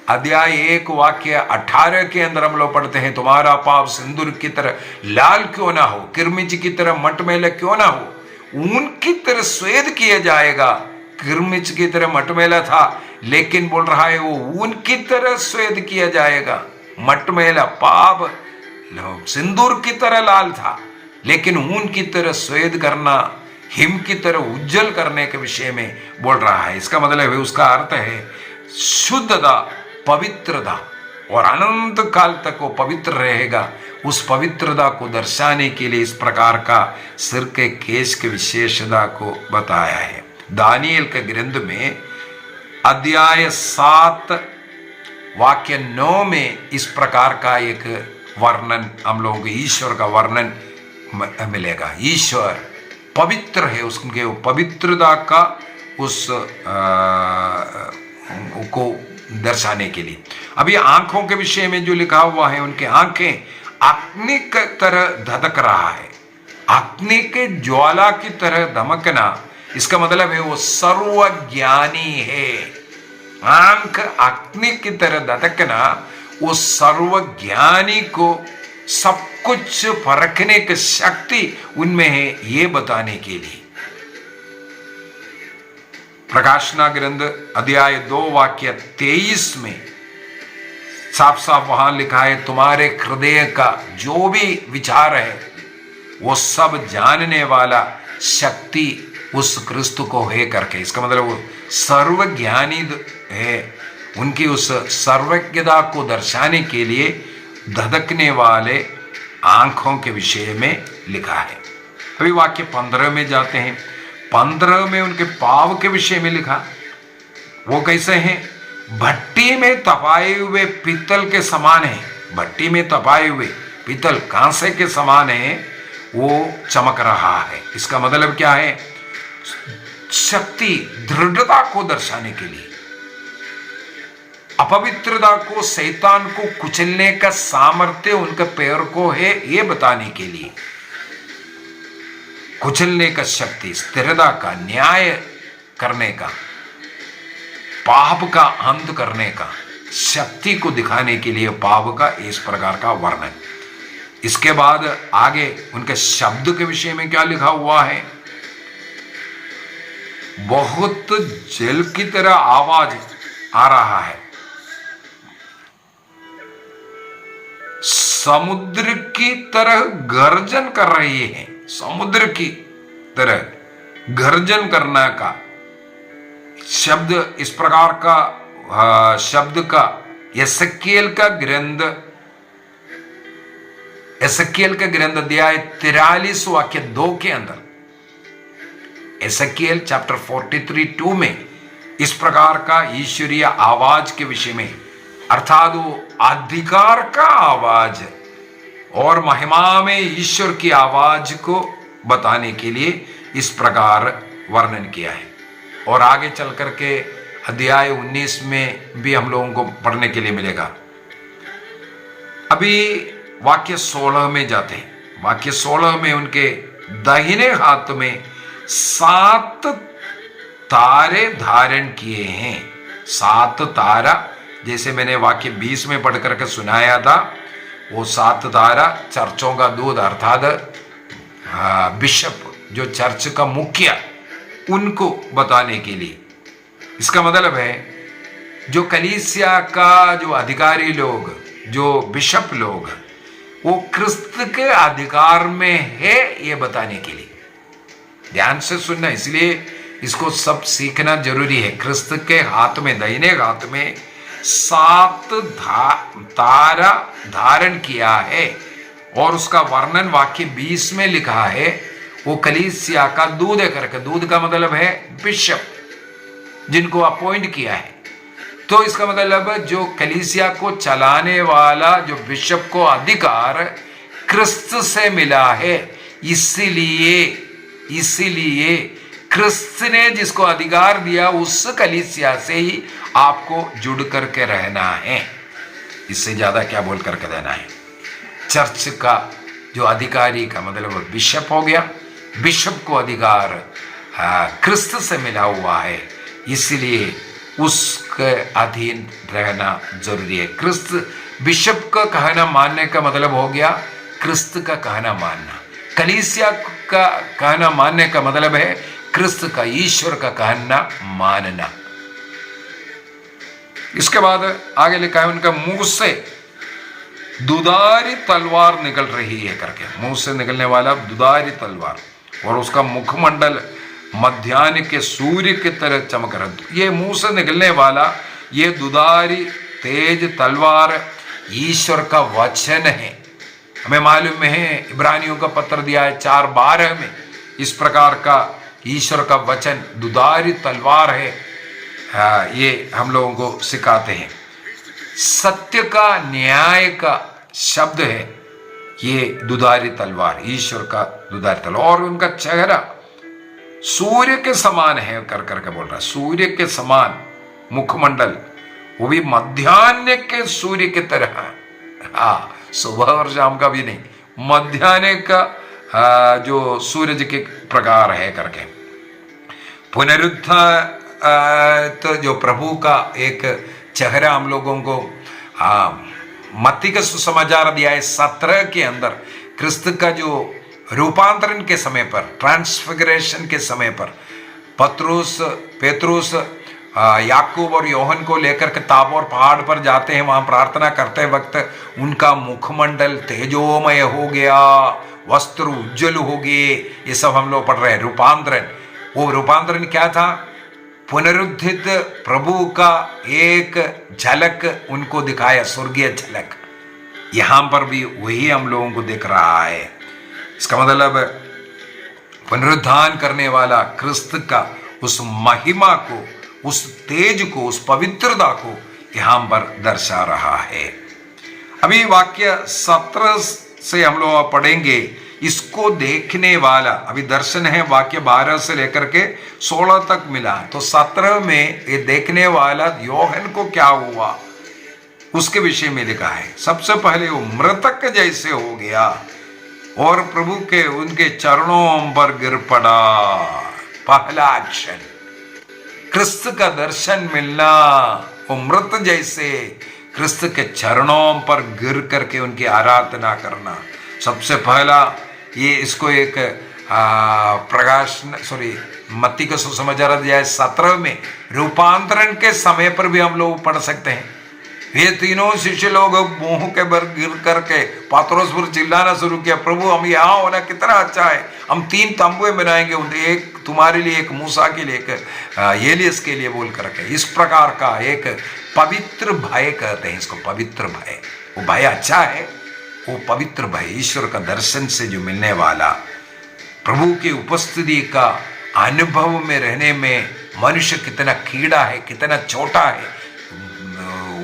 अध्याय 1 वाक्य 18 के अंदर हम लोग पढ़ते हैं, तुम्हारा पाप सिंदूर की तरह लाल क्यों ना हो, किरमिच की तरह मटमैला क्यों ना हो, ऊन की तरह श्वेत किया जाएगा। किरमिच की तरह मटमैला था, लेकिन बोल रहा है वो ऊन की तरह श्वेत किया जाएगा। मटमैला पाप सिंदूर की तरह लाल था, लेकिन ऊन की तरह श्वेत करना, हिम की तरह उज्जवल करने के विषय में बोल रहा है। इसका मतलब है, उसका अर्थ है शुद्धता, पवित्रता, और अनंत काल तक वो पवित्र रहेगा। उस पवित्रता को दर्शाने के लिए इस प्रकार का सिर के केश की विशेषता को बताया है। दानियल के ग्रंथ में अध्याय 7 वाक्य 9 में इस प्रकार का एक वर्णन हम लोगों को, ईश्वर का वर्णन मिलेगा। ईश्वर पवित्र है, उसके पवित्रता का उस को दर्शाने के लिए। अभी आंखों के विषय में जो लिखा हुआ है, उनकी आंखें अग्नि की तरह धधक रहा है। अग्नि के ज्वाला की तरह धमकना, इसका मतलब है वो सर्वज्ञानी है। आंख अग्नि की तरह धधकना, वो सर्वज्ञानी को सब कुछ परखने की शक्ति उनमें है, ये बताने के लिए। प्रकाशना ग्रंथ अध्याय 2 वाक्य 23 में साफ साफ वहां लिखा है, तुम्हारे हृदय का जो भी विचार है वो सब जानने वाला शक्ति उस क्रिस्त को है करके। इसका मतलब वो सर्वज्ञानी है। उनकी उस सर्वज्ञता को दर्शाने के लिए धधकने वाले आंखों के विषय में लिखा है। अभी वाक्य 15 में जाते हैं। 15 में उनके पाव के विषय में लिखा, वो कैसे हैं? भट्टी में तपाए हुए पीतल के समान है। भट्टी में तपाए हुए पीतल कांसे के समान है, वो चमक रहा है। इसका मतलब क्या है? शक्ति, दृढ़ता को दर्शाने के लिए। अपवित्रता को, शैतान को कुचलने का सामर्थ्य उनके पैर को है, ये बताने के लिए। कुचलने का शक्ति, स्थिरता का, न्याय करने का, पाप का अंत करने का शक्ति को दिखाने के लिए पाप का इस प्रकार का वर्णन। इसके बाद आगे उनके शब्द के विषय में क्या लिखा हुआ है? बहुत जल की तरह आवाज आ रहा है, समुद्र की तरह गर्जन कर रही है। समुद्र की तरह गर्जन करना का शब्द, इस प्रकार का शब्द का एसेकिएल का ग्रंथ अध्याय 43 वाक्य 2 के अंदर, एसेकिएल चैप्टर 43:2 में इस प्रकार का ईश्वरीय आवाज के विषय में, अर्थात वो अधिकार का आवाज और महिमा में ईश्वर की आवाज को बताने के लिए इस प्रकार वर्णन किया है। और आगे चल करके अध्याय 19 में भी हम लोगों को पढ़ने के लिए मिलेगा। अभी वाक्य 16 में जाते हैं। वाक्य 16 में उनके दाहिने हाथ में 7 तारे धारण किए हैं। 7 तारा, जैसे मैंने वाक्य 20 में पढ़ करके सुनाया था, वो 7 तारा चर्चों का दूध, अर्थात बिशप जो चर्च का मुखिया, उनको बताने के लिए। इसका मतलब है जो कलीसिया का जो अधिकारी लोग, जो बिशप लोग, वो क्रिस्त के अधिकार में है, ये बताने के लिए। ध्यान से सुनना, इसलिए इसको सब सीखना जरूरी है। क्रिस्त के हाथ में, दाहिने हाथ में 7 तारा धारण किया है और उसका वर्णन वाक्य 20 में लिखा है। वो कलीसिया का दूध है करके, दूध का मतलब है बिशप, जिनको अपॉइंट किया है। तो इसका मतलब जो कलीसिया को चलाने वाला, जो बिशप को अधिकार क्रिस्त से मिला है, इसीलिए क्रिस्त ने जिसको अधिकार दिया उस कलीसिया से ही आपको जुड़ करके रहना है। इससे ज्यादा क्या बोल करके देना है। चर्च का जो अधिकारी का मतलब बिशप हो गया। बिशप को अधिकार क्रिस्त से मिला हुआ है, इसलिए उसके अधीन रहना जरूरी है। क्रिस्त, बिशप का कहना मानने का मतलब हो गया क्रिस्त का कहना मानना। कलीसिया का कहना मानने का मतलब है क्रिस्त का, ईश्वर का कहना मानना। इसके बाद आगे लिखा है उनका मुंह से दुधारी तलवार निकल रही है करके, मुंह से निकलने वाला दुधारी तलवार, और उसका मुखमंडल मध्याह्न के सूर्य की तरह चमक रहा है। ये मुंह से निकलने वाला ये दुधारी तेज तलवार ईश्वर का वचन है। हमें मालूम है, इब्रानियों का पत्र दिया है 4:12 में, इस प्रकार का ईश्वर का वचन दुधारी तलवार है। ये हम लोगों को सिखाते हैं। सत्य का, न्याय का शब्द है ये दुधारी तलवार, ईश्वर का दुधारी तलवार। और उनका चेहरा सूर्य के समान है कर करके बोल रहा है, सूर्य के समान मुखमंडल, वो भी मध्याह्न के सूर्य की तरह। हाँ, सुबह और शाम का भी नहीं, मध्याह्न का जो सूरज के प्रकार है करके। पुनरुत्थान जो प्रभु का एक चेहरा हम लोगों को मत्ती का सुसमाचार अध्याय 17 के अंदर क्रिस्त का जो रूपांतरण के समय पर, ट्रांसफिगरेशन के समय पर पेतरुस याकूब और योहन को लेकर के ताबोर पहाड़ पर जाते हैं। वहां प्रार्थना करते वक्त उनका मुखमंडल तेजोमय हो गया, वस्त्र उज्जवल हो गए। ये सब हम लोग पढ़ रहे हैं। रूपांतरण, वो रूपांतरण क्या था? पुनरुत्थित प्रभु का एक झलक उनको दिखाया, स्वर्गीय झलक। यहां पर भी वही हम लोगों को दिख रहा है। इसका मतलब पुनरुत्थान करने वाला क्रिस्त का उस महिमा को, उस तेज को, उस पवित्रता को यहां पर दर्शा रहा है। अभी वाक्य 17 से हम लोग पढ़ेंगे। इसको देखने वाला, अभी दर्शन है वाक्य 12 से लेकर के 16 तक मिला, तो 17 में ये देखने वाला योहन को क्या हुआ उसके विषय में लिखा है। सबसे पहले वो मृतक जैसे हो गया और प्रभु के उनके चरणों पर गिर पड़ा। पहला एक्शन, क्रिस्त का दर्शन मिलना, वो मृत जैसे क्रिस्त के चरणों पर गिर करके उनकी आराधना करना। सबसे पहला ये इसको एक मत्ती का सुसमाचार अध्याय 17 में रूपांतरण के समय पर भी हम लोग पढ़ सकते हैं। ये तीनों शिष्य लोग मुंह के बल गिर करके पतरस पर चिल्लाना शुरू किया, प्रभु हम यहाँ होना कितना अच्छा है, हम 3 तंबुए बनाएंगे, एक तुम्हारे लिए, एक मूसा के लिए, एक एलियस के लिए बोल करके। इस प्रकार का एक पवित्र भय कहते हैं इसको, पवित्र भय। वो भय अच्छा है, वो पवित्र भय ईश्वर का दर्शन से जो मिलने वाला, प्रभु की उपस्थिति का अनुभव में रहने में मनुष्य कितना कीड़ा है, कितना छोटा है,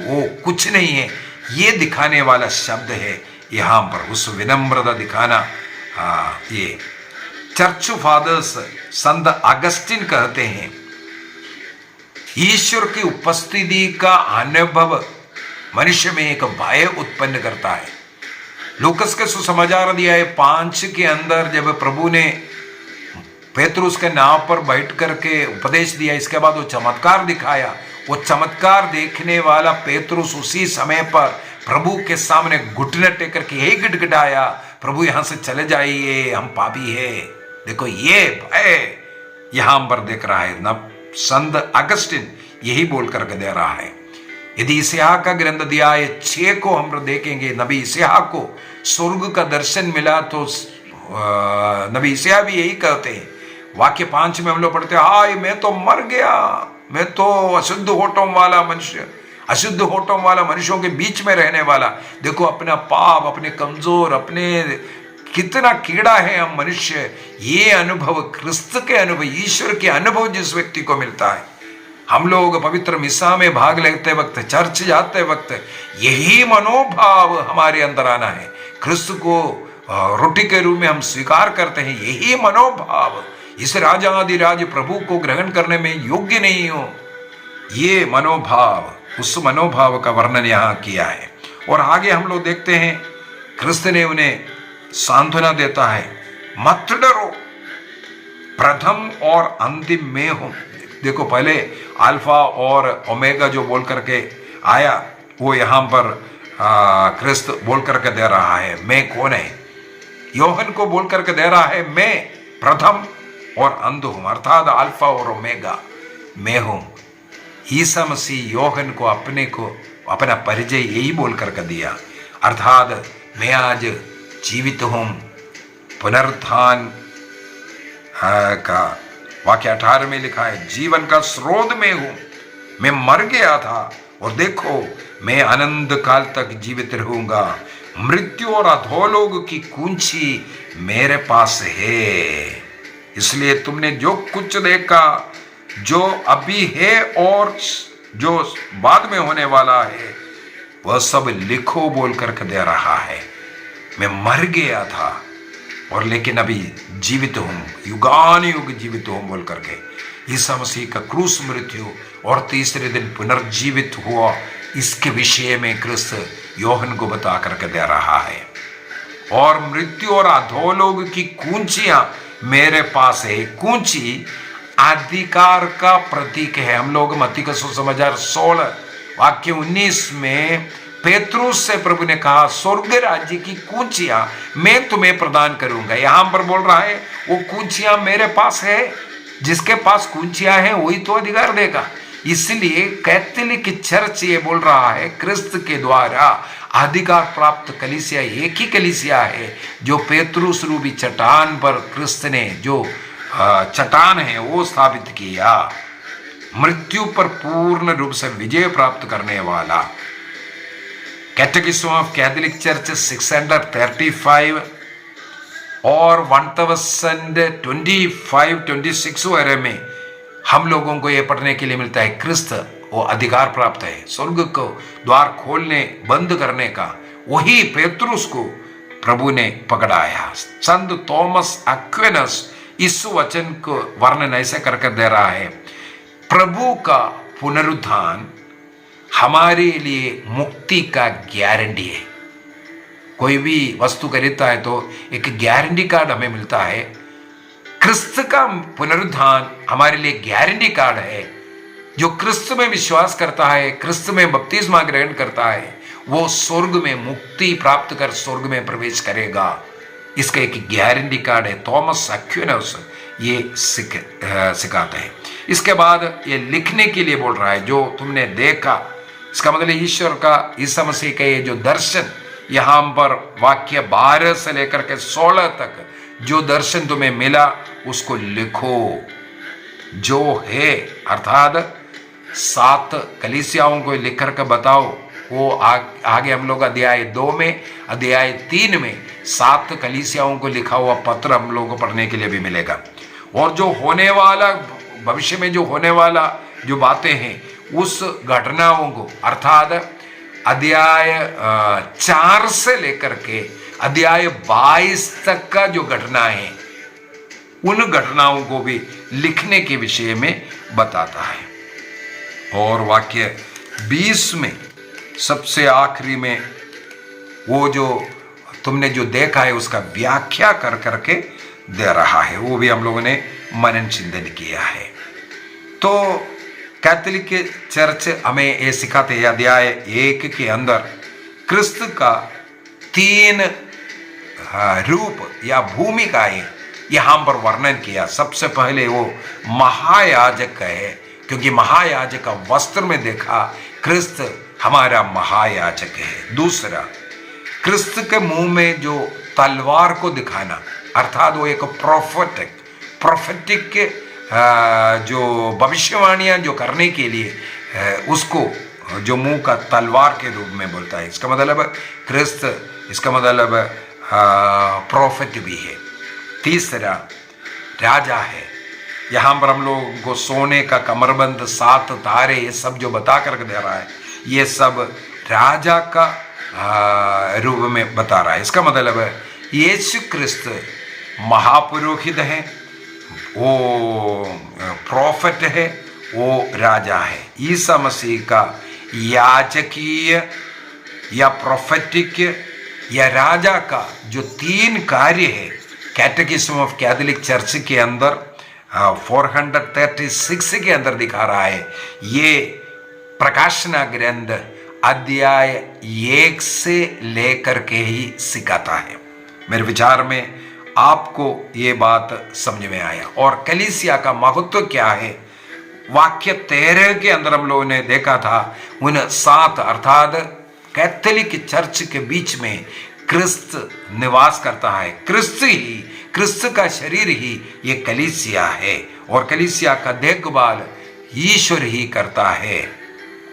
वो कुछ नहीं है, ये दिखाने वाला शब्द है यहाँ पर। उस विनम्रता दिखाना, ये चर्च फादर्स संत अगस्टिन कहते हैं, ईश्वर की उपस्थिति का अनुभव मनुष्य में एक भय उत्पन्न करता है। लूकस के सुसमाचार अध्याय 5 के अंदर जब प्रभु ने पेतरुस के नाव पर बैठ करके उपदेश दिया, इसके बाद वो चमत्कार दिखाया, वो चमत्कार देखने वाला पेतरुस उसी समय पर प्रभु के सामने घुटने टेक करके यही गिड़गिड़ाया, प्रभु यहां से चले जाइए, हम पापी है। देखो ये भय यहां पर देख रहा है ना, संत अगस्टिन यही बोल करके दे रहा है। यदि इस्याह का ग्रंथ अध्याय 6 को हम देखेंगे, नबी इस्याह को स्वर्ग का दर्शन मिला, तो नबी इस्याह भी यही कहते हैं। वाक्य 5 में हम लोग पढ़ते हैं, हाय मैं तो मर गया, मैं तो अशुद्ध होठों वाला मनुष्य, अशुद्ध होठों वाला मनुष्यों के बीच में रहने वाला। देखो अपना पाप, अपने कमजोर, अपने कितना कीड़ा है हम मनुष्य। ये अनुभव क्रिस्त के अनुभव, ईश्वर के अनुभव जिस व्यक्ति को मिलता है, हम लोग पवित्र मिसा में भाग लेते वक्त, चर्च जाते वक्त यही मनोभाव हमारे अंदर आना है। क्रिस्त को रोटी के रूप में हम स्वीकार करते हैं, यही मनोभाव, इस राजाधिराज प्रभु को ग्रहण करने में योग्य नहीं हो, ये मनोभाव, उस मनोभाव का वर्णन यहाँ किया है। और आगे हम लोग देखते हैं, क्रिस्त ने उन्हें सांत्वना देता है, मत डरो, प्रथम और अंतिम मैं हूं। देखो पहले अल्फा और ओमेगा जो बोल करके आया, वो यहाँ पर क्रिस्त बोल करके दे रहा है, मैं कौन है। योहन को बोल करके दे रहा है, मैं प्रथम और अंत हूं, अर्थात अल्फा और ओमेगा मैं हूं। ईसा मसीह योहन को अपना परिचय यही बोल करके दिया, अर्थात मैं आज जीवित हूं। पुनरुत्थान का वाक्य 18 में लिखा है, जीवन का स्रोत में हूं, मैं मर गया था और देखो मैं अनंत काल तक जीवित रहूंगा। मृत्यु और अधोलोक की कुंजी मेरे पास है, इसलिए तुमने जो कुछ देखा, जो अभी है और जो बाद में होने वाला है, वह सब लिखो बोल करके दे रहा है। मैं मर गया था और लेकिन अभी जीवित हूं, युगान युग जीवित हूं बोल करके ईसा मसीह का क्रूस मृत्यु और तीसरे दिन पुनर्जीवित हुआ, इसके विषय में क्रिस्त योहन को बता करके दे रहा है। और मृत्यु और अधोलोक की कुंजियां मेरे पास है। कुंजी अधिकार का प्रतीक है। हम लोग मत्ती का सुसमाचार 16 वाक्य 19 में पेतरुस से प्रभु ने कहा, स्वर्ग राज्य की कुंजियां मैं तुम्हें प्रदान करूंगा। यहां पर बोल रहा है वो कुंजियां मेरे पास है, जिसके पास कुंजियां हैं वही तो अधिकार देगा। इसलिए कैथोलिक चर्च ये बोल रहा है, क्रिस्त के द्वारा अधिकार प्राप्त कलीसिया एक ही कलीसिया है, जो पेतरुस रूपी चट्टान पर क्रिस्त ने जो चट्टान है वो स्थापित किया, मृत्यु पर पूर्ण रूप से विजय प्राप्त करने वाला। कैटेकिज्म ऑफ कैथोलिक चर्च 635 और 1025-26 वगैरह में हम लोगों को यह पढ़ने के लिए मिलता है, क्रिस्त वो अधिकार प्राप्त है स्वर्ग को द्वार खोलने बंद करने का। वही पेतरुस को प्रभु ने पकड़ाया। संत थॉमस एक्विनस इस वचन को वर्णन ऐसे करके दे रहा है, प्रभु का पुनरुत्थान हमारे लिए मुक्ति का गारंटी है। कोई भी वस्तु खरीदता है तो एक गारंटी कार्ड हमें मिलता है। क्रिस्त का पुनरुत्थान हमारे लिए गारंटी कार्ड है। जो क्रिस्त में विश्वास करता है, क्रिस्त में बपतिस्मा ग्रहण करता है, वो स्वर्ग में मुक्ति प्राप्त कर स्वर्ग में प्रवेश करेगा। इसका एक गारंटी कार्ड है। थॉमस एक्विनस ये सिखाते हैं। इसके बाद ये लिखने के लिए बोल रहा है, जो तुमने देखा, इसका मतलब ईश्वर का, ईसा मसीह का ये जो दर्शन, यहां पर वाक्य 12 से लेकर के 16 तक जो दर्शन तुम्हें मिला उसको लिखो। जो है अर्थात 7 कलीसियाओं को लिख करके बताओ। वो आगे हम लोग अध्याय 2 में, अध्याय 3 में 7 कलीसियाओं को लिखा हुआ पत्र हम लोगों को पढ़ने के लिए भी मिलेगा। और जो होने वाला, भविष्य में जो होने वाला जो बातें हैं, उस घटनाओं को अर्थात अध्याय 4 से लेकर के अध्याय 22 तक का जो घटनाएं हैं, उन घटनाओं को भी लिखने के विषय में बताता है। और वाक्य 20 में सबसे आखिरी में वो जो तुमने जो देखा है उसका व्याख्या कर करके दे रहा है। वो भी हम लोगों ने मनन चिंतन किया है। तो कैथोलिक चर्च हमें ये सिखाते हैं, अध्याय 1 के अंदर क्रिस्त का 3 रूप या भूमिकाएं यहां पर वर्णन किया। सबसे पहले वो महायाजक है, क्योंकि महायाजक का वस्त्र में देखा क्रिस्त हमारा महायाजक है। दूसरा, क्रिस्त के मुंह में जो तलवार को दिखाना, अर्थात वो एक प्रोफेटिक जो भविष्यवाणियां जो करने के लिए उसको जो मुंह का तलवार के रूप में बोलता है। इसका मतलब क्रिस्त, इसका मतलब प्रोफेट भी है। तीसरा, राजा है। यहाँ पर हम लोगों को सोने का कमरबंद, 7 तारे, ये सब जो बता करके दे रहा है, ये सब राजा का रूप में बता रहा है। इसका मतलब है यीशु क्रिस्त महापुरोहित है, वो प्रोफेट है, वो राजा है। ईसा मसीह का याजकीय या प्रोफेटिक या राजा का जो 3 कार्य है, कैटेकिज्म ऑफ कैथोलिक चर्च के अंदर 436 के अंदर दिखा रहा है। ये प्रकाशना ग्रंथ अध्याय 1 से लेकर के ही सिखाता है। मेरे विचार में आपको ये बात समझ में आया। और कलीसिया का महत्व क्या है, वाक्य 13 के अंदर हम लोगों ने देखा था, उन 7 अर्थात कैथोलिक चर्च के बीच में क्रिस्त निवास करता है। क्रिस्त का शरीर ही ये कलीसिया है, और कलीसिया का देखभाल ईश्वर ही करता है।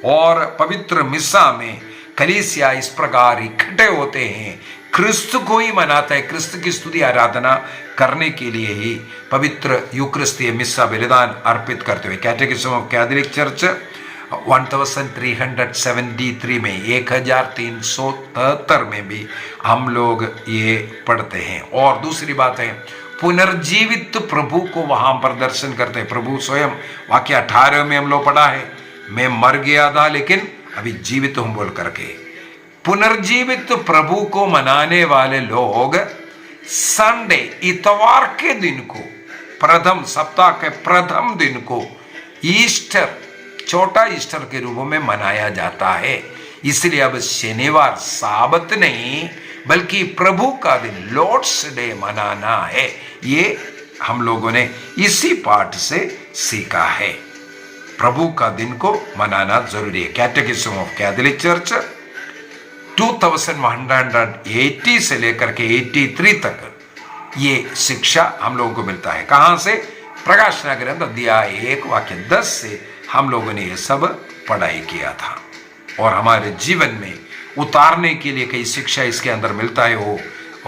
और पवित्र मिसा में कलीसिया इस प्रकार इकट्ठे होते हैं, क्रिस्त को ही मनाता है। क्रिस्त की स्तुति आराधना करने के लिए ही पवित्र यूक्रिस्तीय मिसा बलिदान अर्पित करते हुए कैटेकिज्म ऑफ कैथोलिक चर्च 1373 में 1373 में भी हम लोग ये पढ़ते हैं। और दूसरी बात है, पुनर्जीवित प्रभु को वहां पर दर्शन करते हैं। प्रभु स्वयं, वाक्य 18 में हम लोग पढ़ा है, मैं मर गया था लेकिन अभी जीवित हूं बोल करके। पुनर्जीवित प्रभु को मनाने वाले लोग संडे, इतवार के दिन को, प्रथम सप्ताह के प्रथम दिन को ईस्टर, छोटा ईस्टर के रूप में मनाया जाता है। इसलिए अब शनिवार साबत नहीं बल्कि प्रभु का दिन, लॉर्ड्स डे मनाना है। ये हम लोगों ने इसी पाठ से सीखा है। प्रभु का दिन को मनाना जरूरी है। कैटेकिज्म ऑफ कैथोलिक चर्च 2180 से लेकर के 83 तक ये शिक्षा हम लोगों को मिलता है। कहां से? प्रकाशना ग्रंथ अध्याय 1 वाक्य 10 से हम लोगों ने ये सब पढ़ाई किया था। और हमारे जीवन में उतारने के लिए कई शिक्षा इसके अंदर मिलता है। वो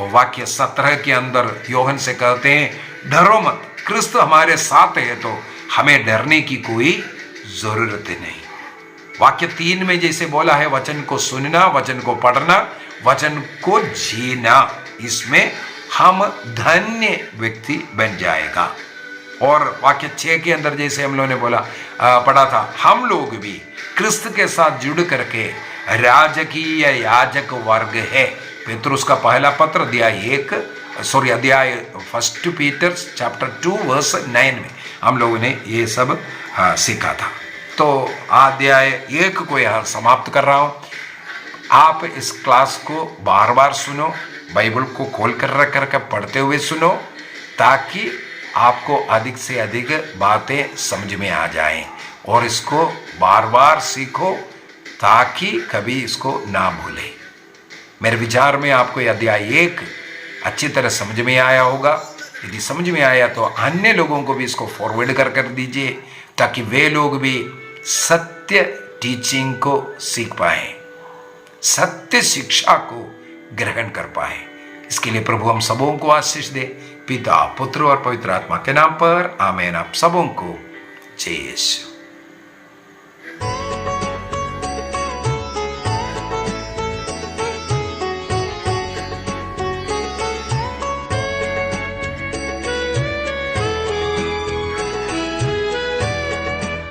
वाक्य 17 के अंदर योहन से कहते हैं, डरो मत, क्रिस्त हमारे साथ है तो हमें डरने की कोई जरूरत नहीं। वाक्य 3 में जैसे बोला है, वचन को सुनना, वचन को पढ़ना, वचन को जीना, इसमें हम धन्य व्यक्ति बन जाएगा। और वाक्य 6 के अंदर जैसे हम लोगों ने बोला पढ़ा था, हम लोग भी क्रिस्त के साथ जुड़ करके राजकीय याजक वर्ग है। पेतरुस का पहला पत्र अध्याय 1 पीटर चैप्टर 2 वर्स 9 में हम लोगों ने ये सब सीखा था। तो अध्याय 1 को यहाँ समाप्त कर रहा हूँ। आप इस क्लास को बार बार सुनो, बाइबल को खोल कर रख कर पढ़ते हुए सुनो, ताकि आपको अधिक से अधिक बातें समझ में आ जाएं, और इसको बार बार सीखो ताकि कभी इसको ना भूलें। मेरे विचार में आपको यह अध्याय 1 अच्छी तरह समझ में आया होगा। यदि समझ में आया तो अन्य लोगों को भी इसको फॉरवर्ड कर दीजिए, ताकि वे लोग भी सत्य टीचिंग को सीख पाए, सत्य शिक्षा को ग्रहण कर पाए। इसके लिए प्रभु हम सबों को आशीष दे, पिता, पुत्र और पवित्र आत्मा के नाम पर आमीन। आप सबों को जय यीशु।